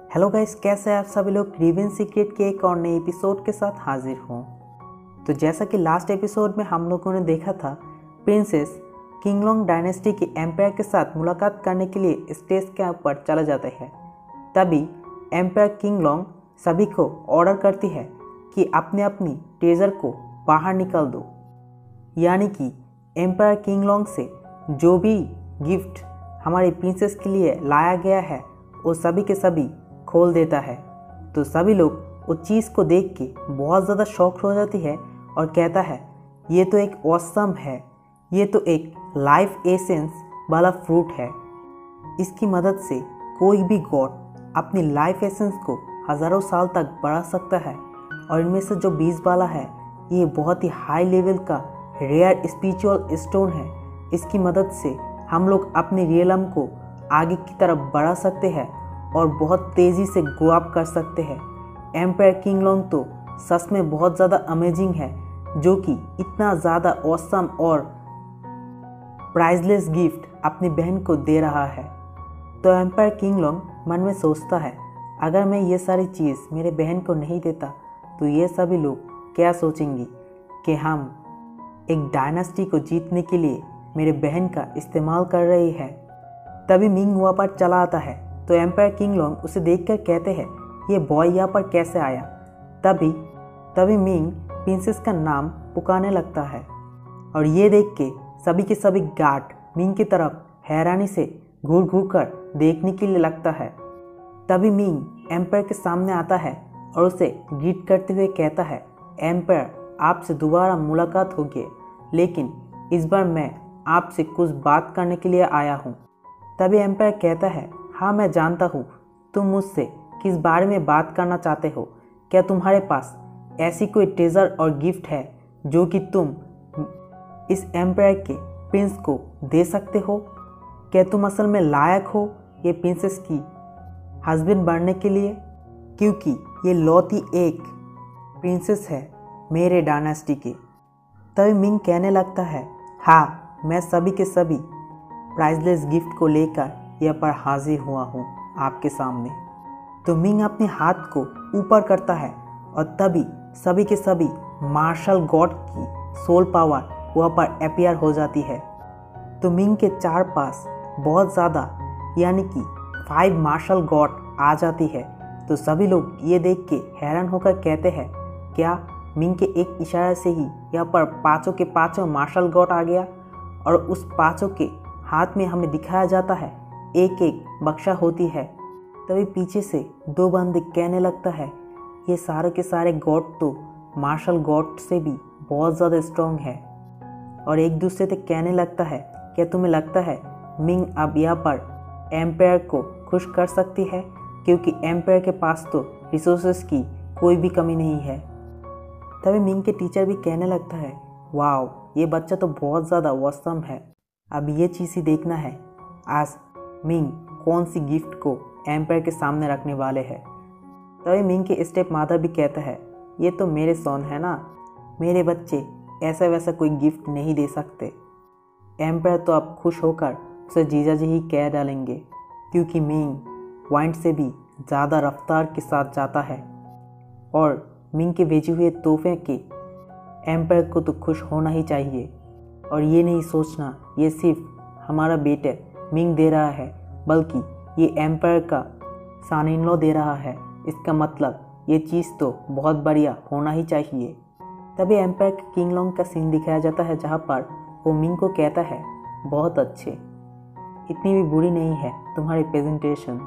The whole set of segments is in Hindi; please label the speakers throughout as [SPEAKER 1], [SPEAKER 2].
[SPEAKER 1] हेलो गाइस, कैसे हैं आप सभी लोग। रिवेन सीक्रेट के एक और नए एपिसोड के साथ हाजिर हूँ। तो जैसा कि लास्ट एपिसोड में हम लोगों ने देखा था, प्रिंसेस किंगलोंग डायनेस्टी के एम्पायर के साथ मुलाकात करने के लिए स्टेज के ऊपर चला जाता है। तभी एम्पायर किंगलोंग सभी को ऑर्डर करती है कि अपने अपनी ट्रेजर को बाहर निकाल दो, यानी कि एम्पायर किंगलोंग से जो भी गिफ्ट हमारी प्रिंसेस के लिए लाया गया है वो सभी के सभी खोल देता है। तो सभी लोग उस चीज़ को देख के बहुत ज़्यादा शॉक हो जाती है और कहता है ये तो एक ऑसम है, ये तो एक लाइफ एसेंस वाला फ्रूट है। इसकी मदद से कोई भी गॉड अपनी लाइफ एसेंस को हज़ारों साल तक बढ़ा सकता है। और इनमें से जो 20 वाला है ये बहुत ही हाई लेवल का रेयर स्पिरिचुअल स्टोन है। इसकी मदद से हम लोग अपने रियलम को आगे की तरफ बढ़ा सकते हैं और बहुत तेज़ी से ग्रो अप कर सकते हैं। एम्पायर किंगलोंग तो सच में बहुत ज़्यादा अमेजिंग है, जो कि इतना ज़्यादा ऑसम और प्राइजलेस गिफ्ट अपनी बहन को दे रहा है। तो एम्पायर किंगलोंग मन में सोचता है अगर मैं ये सारी चीज़ मेरे बहन को नहीं देता तो ये सभी लोग क्या सोचेंगी कि हम एक डायनेस्टी को जीतने के लिए मेरे बहन का इस्तेमाल कर रही है। तभी मिंग वहाँ पर चला आता है। तो एम्पायर किंगलोंग उसे देखकर कहते हैं ये बॉय यहाँ पर कैसे आया। तभी मिंग प्रिंसेस का नाम पुकारने लगता है और ये देख के सभी के सभी गार्ड मिंग की तरफ हैरानी से घूर घूर कर देखने के लिए लगता है। तभी मिंग एम्पायर के सामने आता है और उसे ग्रीट करते हुए कहता है एम्पायर, आपसे दोबारा मुलाकात होगी, लेकिन इस बार मैं आपसे कुछ बात करने के लिए आया हूँ। तभी एम्पायर कहता है हाँ, मैं जानता हूँ तुम मुझसे किस बारे में बात करना चाहते हो। क्या तुम्हारे पास ऐसी कोई ट्रेजर और गिफ्ट है जो कि तुम इस एम्पायर के प्रिंस को दे सकते हो? क्या तुम असल में लायक हो ये प्रिंसेस की हस्बैंड बनने के लिए? क्योंकि ये लौती एक प्रिंसेस है मेरे डायनेस्टी की। तभी मिंग कहने लगता है हाँ, मैं सभी के सभी प्राइजलेस गिफ्ट को लेकर यहाँ पर हाजिर हुआ हूँ आपके सामने। तो मिंग अपने हाथ को ऊपर करता है और तभी सभी के सभी मार्शल गॉड की सोल पावर वहाँ पर अपीयर हो जाती है। तो मिंग के चार पास बहुत ज़्यादा यानी कि 5 मार्शल गॉड आ जाती है। तो सभी लोग ये देख के हैरान होकर कहते हैं क्या मिंग के एक इशारे से ही यहाँ पर पाँचों के पाँचों मार्शल गॉड आ गया। और उस पाँचों के हाथ में हमें दिखाया जाता है एक एक बक्सा होती है। तभी पीछे से 2 बंदे कहने लगता है ये सारे के सारे गॉड तो मार्शल गॉड से भी बहुत ज़्यादा स्ट्रॉन्ग है। और एक दूसरे से कहने लगता है क्या तुम्हें लगता है मिंग अब यहाँ पर एम्पायर को खुश कर सकती है? क्योंकि एम्पायर के पास तो रिसोर्सेस की कोई भी कमी नहीं है। तभी मिंग के टीचर भी कहने लगता है वाओ, ये बच्चा तो बहुत ज़्यादा ऑसम है। अब ये चीज़ ही देखना है आज मिंग कौन सी गिफ्ट को एम्पायर के सामने रखने वाले हैं। तभी मिंग के स्टेप मादर भी कहता है ये तो मेरे सोन है ना, मेरे बच्चे ऐसा वैसा कोई गिफ्ट नहीं दे सकते। एम्पायर तो अब खुश होकर उसे जीजा जी ही कह डालेंगे, क्योंकि मिंग वाइंड से भी ज़्यादा रफ्तार के साथ जाता है और मिंग के भेजे हुए तोहफे के एम्पायर को तो खुश होना ही चाहिए। और ये नहीं सोचना ये सिर्फ हमारा बेटा मिंग दे रहा है, बल्कि ये एम्पायर का सन इन लॉ दे रहा है। इसका मतलब ये चीज़ तो बहुत बढ़िया होना ही चाहिए। तभी एम्पायर के किंगलोंग का सीन दिखाया जाता है, जहाँ पर वो मिंग को कहता है बहुत अच्छे, इतनी भी बुरी नहीं है तुम्हारी प्रेजेंटेशन।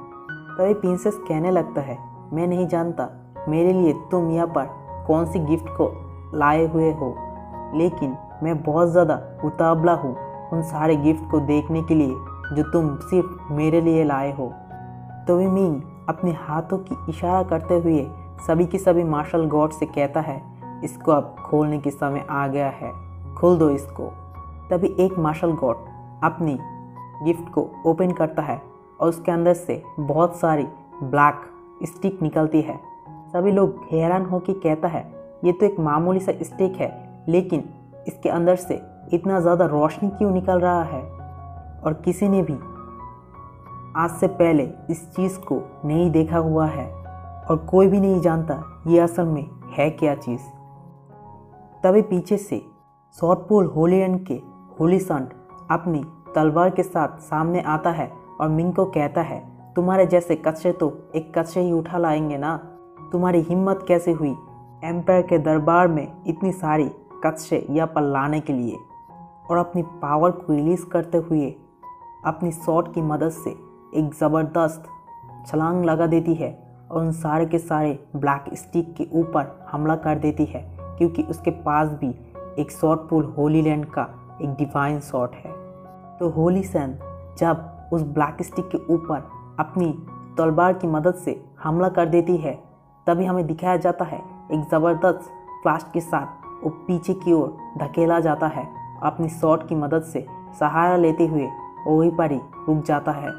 [SPEAKER 1] तभी प्रिंसेस कहने लगता है मैं नहीं जानता मेरे लिए तुम यहाँ पर कौन सी गिफ्ट को लाए हुए हो, लेकिन मैं बहुत ज़्यादा उतावला हूँ उन सारे गिफ्ट को देखने के लिए जो तुम सिर्फ मेरे लिए लाए हो। तो भी मिंग अपने हाथों की इशारा करते हुए सभी के सभी मार्शल गॉड से कहता है इसको अब खोलने के समय आ गया है, खोल दो इसको। तभी एक मार्शल गॉड अपनी गिफ्ट को ओपन करता है और उसके अंदर से बहुत सारी ब्लैक स्टिक निकलती है। सभी लोग हैरान होकर कहता है ये तो एक मामूली सा स्टिक है, लेकिन इसके अंदर से इतना ज़्यादा रोशनी क्यों निकल रहा है। और किसी ने भी आज से पहले इस चीज़ को नहीं देखा हुआ है और कोई भी नहीं जानता ये असल में है क्या चीज़। तभी पीछे से सॉर्टपुल होलीलैंड के होली संट अपनी तलवार के साथ सामने आता है और मिंग को कहता है, तुम्हारे जैसे कच्चे तो एक कच्चे ही उठा लाएंगे ना। तुम्हारी हिम्मत कैसे हुई एम्पायर के दरबार में इतनी सारी कच्चे यहाँ पर लाने के लिए। और अपनी पावर को रिलीज़ करते हुए अपनी शॉट की मदद से एक ज़बरदस्त छलांग लगा देती है और उन सारे के सारे ब्लैक स्टिक के ऊपर हमला कर देती है, क्योंकि उसके पास भी एक सॉर्टपुल होलीलैंड का एक डिवाइन शॉट है। तो होली सैन जब उस ब्लैक स्टिक के ऊपर अपनी तलवार की मदद से हमला कर देती है, तभी हमें दिखाया जाता है एक ज़बरदस्त फ्लैश के साथ वो पीछे की ओर धकेला जाता है। अपनी शॉट की मदद से सहारा लेते हुए वहीं पर ही रुक जाता है।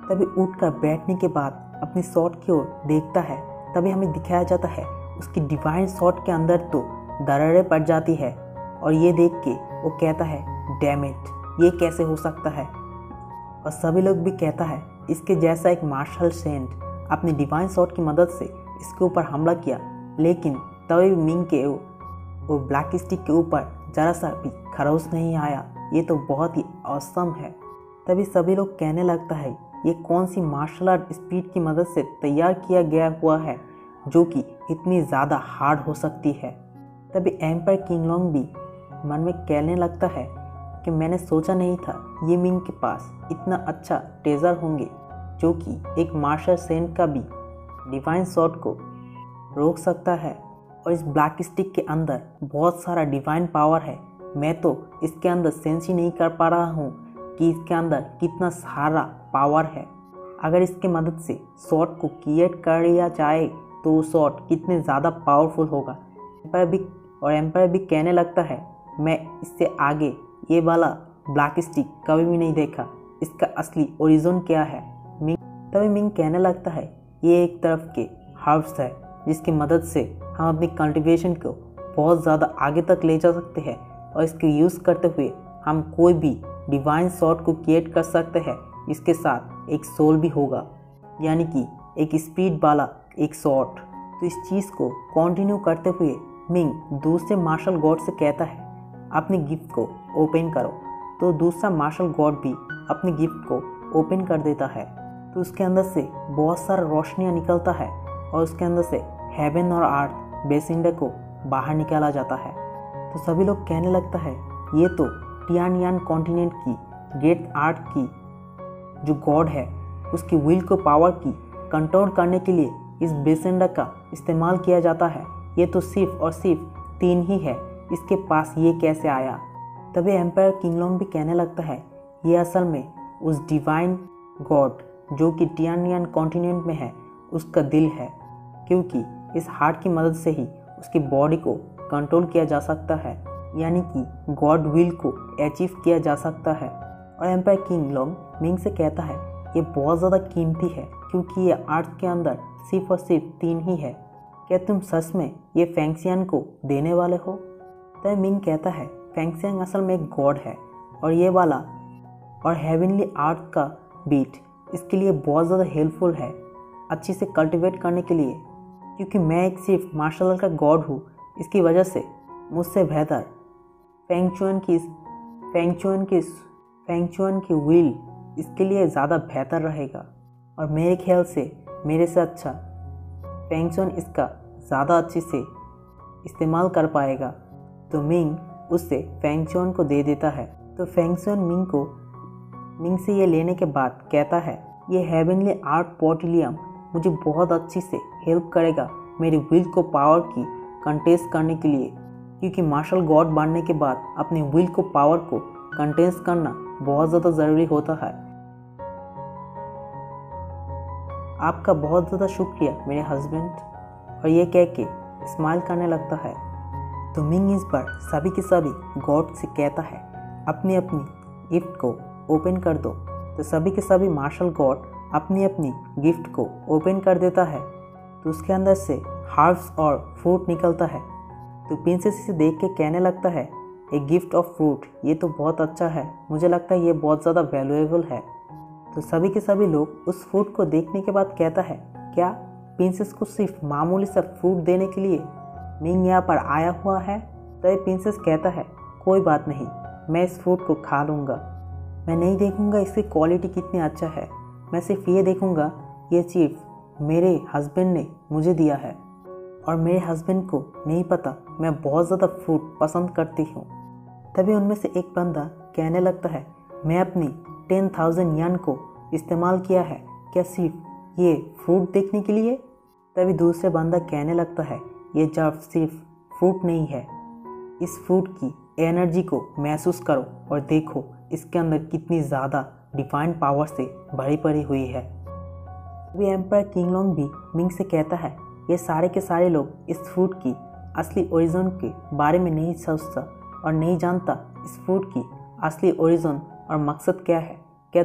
[SPEAKER 1] तभी उठकर बैठने के बाद अपनी शॉट की ओर देखता है, तभी हमें दिखाया जाता है उसकी डिवाइन शॉट के अंदर तो दरारें पड़ जाती है। और ये देख के वो कहता है, डैम इट, ये कैसे हो सकता है। और सभी लोग भी कहता है इसके जैसा एक मार्शल सेंट अपनी डिवाइन शॉट की मदद से इसके ऊपर हमला किया, लेकिन तभी मिंग के वो ब्लैक स्टिक के ऊपर ज़रा सा भी खरोच नहीं आया। ये तो बहुत ही ऑसम है। तभी सभी लोग कहने लगता है ये कौन सी मार्शल आर्ट स्पीड की मदद से तैयार किया गया हुआ है जो कि इतनी ज़्यादा हार्ड हो सकती है। तभी एम्पायर किंगलोंग भी मन में कहने लगता है कि मैंने सोचा नहीं था ये मिंग के पास इतना अच्छा ट्रेजर होंगे जो कि एक मार्शल सेंट का भी डिवाइन शॉट को रोक सकता है। और इस ब्लैक स्टिक के अंदर बहुत सारा डिवाइन पावर है। मैं तो इसके अंदर सेंस ही नहीं कर पा रहा हूँ कि इसके अंदर कितना सारा पावर है। अगर इसके मदद से शॉट को क्रिएट कर लिया जाए तो वो शॉट कितने ज़्यादा पावरफुल होगा। एम्पायर भी कहने लगता है मैं इससे आगे ये वाला ब्लैक स्टिक कभी भी नहीं देखा, इसका असली ओरिजिन क्या है। तभी मिंग कहने लगता है ये एक तरफ के हर्ब्स है जिसकी मदद से हम अपनी कल्टीवेशन को बहुत ज़्यादा आगे तक ले जा सकते हैं और इसके यूज़ करते हुए हम कोई भी डिवाइन शॉट को क्रिएट कर सकते हैं। इसके साथ एक सोल भी होगा, यानी कि एक स्पीड वाला एक शॉट। तो इस चीज़ को कंटिन्यू करते हुए मिंग दूसरे मार्शल गॉड से कहता है अपनी गिफ्ट को ओपन करो। तो दूसरा मार्शल गॉड भी अपनी गिफ्ट को ओपन कर देता है। तो उसके अंदर से बहुत सारा रोशनियाँ निकलता है और उसके अंदर से हेवन और अर्थ बेसिंडा को बाहर निकाला जाता है। तो सभी लोग कहने लगता है ये तो टियानयान कॉन्टिनेंट की ग्रेट आर्ट की जो गॉड है उसकी विल को पावर की कंट्रोल करने के लिए इस बेसिंडा का इस्तेमाल किया जाता है। ये तो सिर्फ और सिर्फ 3 ही है, इसके पास ये कैसे आया। तभी एम्पायर किंगलोंग भी कहने लगता है ये असल में उस डिवाइन गॉड जो कि टियानयान कॉन्टिनेंट में है उसका दिल है, क्योंकि इस हार्ट की मदद से ही उसकी बॉडी को कंट्रोल किया जा सकता है, यानी कि गॉड विल को अचीव किया जा सकता है। और एम्पायर किंगलोंग मिंग से कहता है ये बहुत ज़्यादा कीमती है क्योंकि ये आर्ट के अंदर सिर्फ और सिर्फ 3 ही है। क्या तुम सच में ये फेंगशियान को देने वाले हो। तब मिंग कहता है फेंगशियान असल में एक गॉड है और ये वाला और हेवनली आर्ट का बीट इसके लिए बहुत ज़्यादा हेल्पफुल है अच्छी से कल्टीवेट करने के लिए, क्योंकि मैं एक सिर्फ मार्शल आर्ट का गॉड हूँ। इसकी वजह से मुझसे बेहतर फेंगचुआन की विल इसके लिए ज़्यादा बेहतर रहेगा और मेरे ख्याल से मेरे से अच्छा फेंगचुआन इसका ज़्यादा अच्छे से इस्तेमाल कर पाएगा। तो मिंग उससे फेंगचुआन को दे देता है। तो फेंगचुआन मिंग से ये लेने के बाद कहता है ये हेवनली आर्ट पोर्टलियम मुझे बहुत अच्छी से हेल्प करेगा मेरी विल को पावर की कंटेस्ट करने के लिए, क्योंकि मार्शल गॉड बनने के बाद अपनी विल को पावर को कंटेस्ट करना बहुत ज़्यादा ज़रूरी होता है। आपका बहुत ज़्यादा शुक्रिया मेरे हस्बैंड। और ये कह के स्माइल करने लगता है। तो मिंग इस बार सभी के सभी गॉड से कहता है अपनी अपनी गिफ्ट को ओपन कर दो। तो सभी के सभी मार्शल गॉड अपनी अपनी गिफ्ट को ओपन कर देता है। तो उसके अंदर से हर्ब्स और फ्रूट निकलता है। तो प्रिंसेस इसे देख के कहने लगता है ए गिफ्ट ऑफ फ्रूट, ये तो बहुत अच्छा है, मुझे लगता है ये बहुत ज़्यादा वैल्यूएबल है। तो सभी के सभी लोग उस फूड को देखने के बाद कहता है, क्या प्रिंसेस को सिर्फ मामूली सा फूड देने के लिए मिंग यहाँ पर आया हुआ है? तो प्रिंसेस कहता है, कोई बात नहीं, मैं इस फूड को खा लूँगा। मैं नहीं देखूँगा इसकी क्वालिटी कितनी अच्छा है, मैं सिर्फ ये देखूँगा ये चीज़ मेरे हस्बैंड ने मुझे दिया है और मेरे हस्बैंड को नहीं पता मैं बहुत ज़्यादा फूड पसंद करती हूँ। तभी उनमें से एक बंदा कहने लगता है, मैं अपनी 10,000 यन को इस्तेमाल किया है क्या सिर्फ ये फूड देखने के लिए? तभी दूसरे बंदा कहने लगता है, ये जब सिर्फ फूड नहीं है, इस फूड की एनर्जी को महसूस करो और देखो इसके अंदर कितनी ज़्यादा डिवाइन पावर से भरी पड़ी हुई है। तभी एम्पायर किंगलोंग भी मिंग से कहता है, ये सारे के सारे लोग इस फूड की असली ओरिजिन के बारे में नहीं सोचता और नहीं जानता इस फूड की असली ओरिजिन और मकसद क्या है। क्या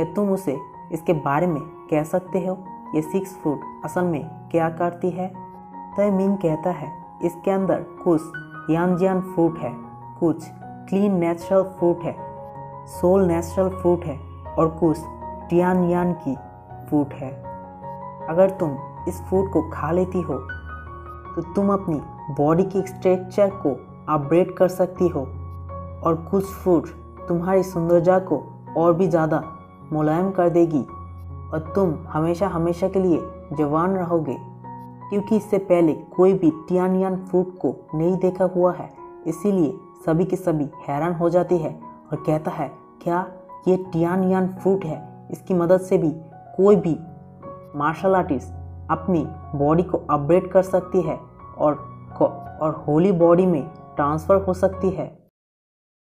[SPEAKER 1] तुम उसे इसके बारे में कह सकते हो ये 6 फूड असल में क्या करती है? तभी मिंग कहता है, इसके अंदर कुछ यानजियान फूड है, कुछ क्लीन नेचुरल फूड है, सोल नेचुरल फूड है और कुछ टियानयान की फूड है। अगर तुम इस फूड को खा लेती हो तो तुम अपनी बॉडी की स्ट्रक्चर को अपग्रेड कर सकती हो और कुछ फूड तुम्हारी सुंदरता को और भी ज़्यादा मुलायम कर देगी और तुम हमेशा हमेशा के लिए जवान रहोगे, क्योंकि इससे पहले कोई भी टियानयान फूड को नहीं देखा हुआ है। इसीलिए सभी के सभी हैरान हो जाती है और कहता है, क्या ये टियानयान फूड है? इसकी मदद से भी कोई भी मार्शल आर्टिस्ट अपनी बॉडी को अपग्रेड कर सकती है और होली बॉडी में ट्रांसफ़र हो सकती है।